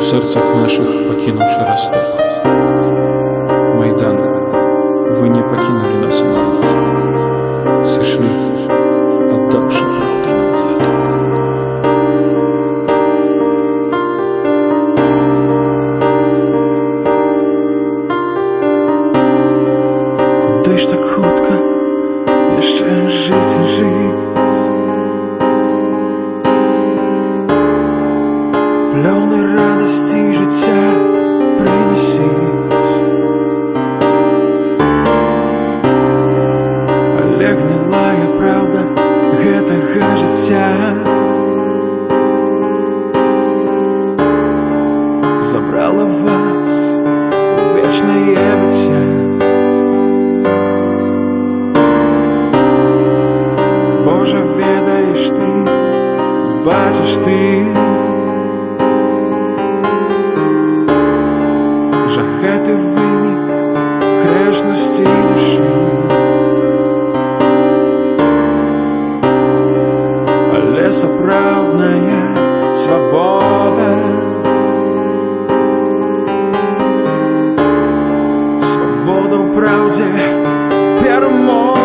серцях наших покинувши росток. Майдан, вы не покинули нас малых, сошли, отдавши правду нам глоток. Куди ж так хутко ще жить і жить? Пльони радості життя принесіть, але гнилая правда гэтага жыцця забрала вас у вечнае быцця. Божа, ведаеш ты, бачыш ты, гэты вынік грэшнасці душы, але сапраўдная свабода, свабода ў праўдзе перамога.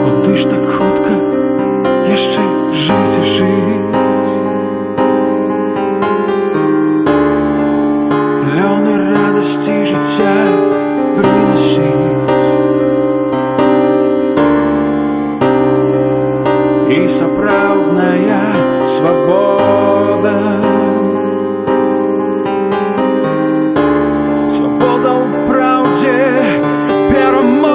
Куди ж так хутка яшчэ жыць і жыць? Плёны радасці жыцця прынасіць, і сапраўдная свабода, свабода ў праўдзе перамога.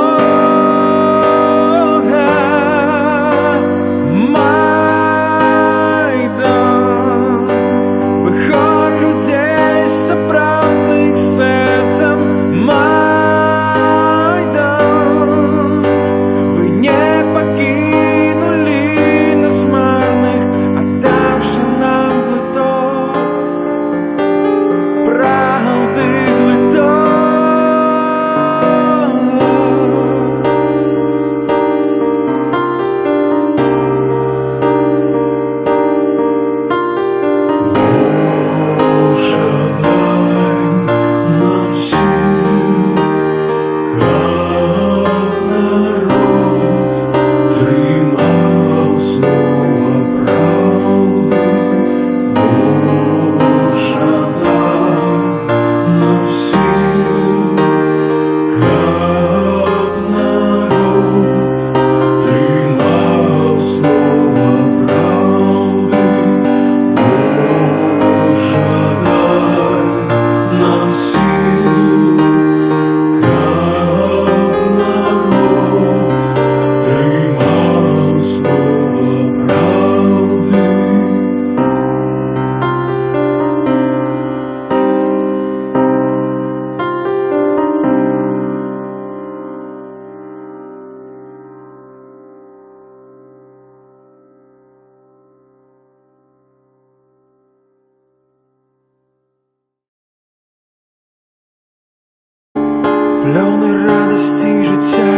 Плёны радасці жыцця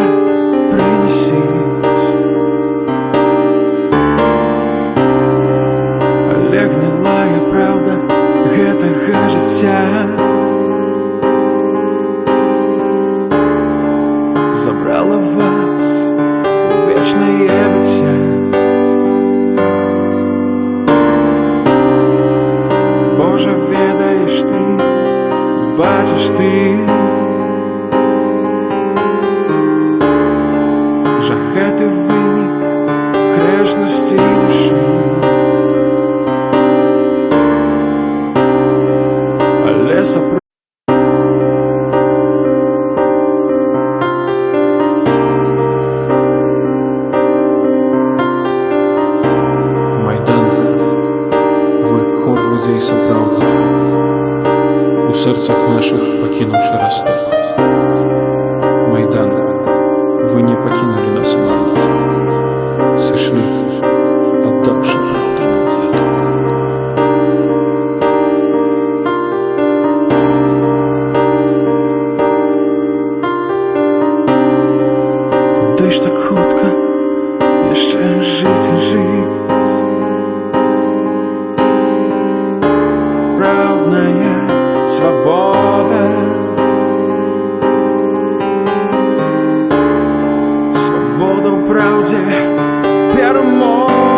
прынесіць, але гнілая правда гэтага жыцця забрала вас у вечнае быцця. Божа, ведаеш ты, бачыш ты, гэты вынік грэшнасці душы, але сапраўдная у сердцах наших покинувший росток. Майдан, вы не покинули нас марно, сошли, отдавши правду нам глоток. Куди ж так хутко ще жить і жить? Правдная свобода, свобода в правде перемога.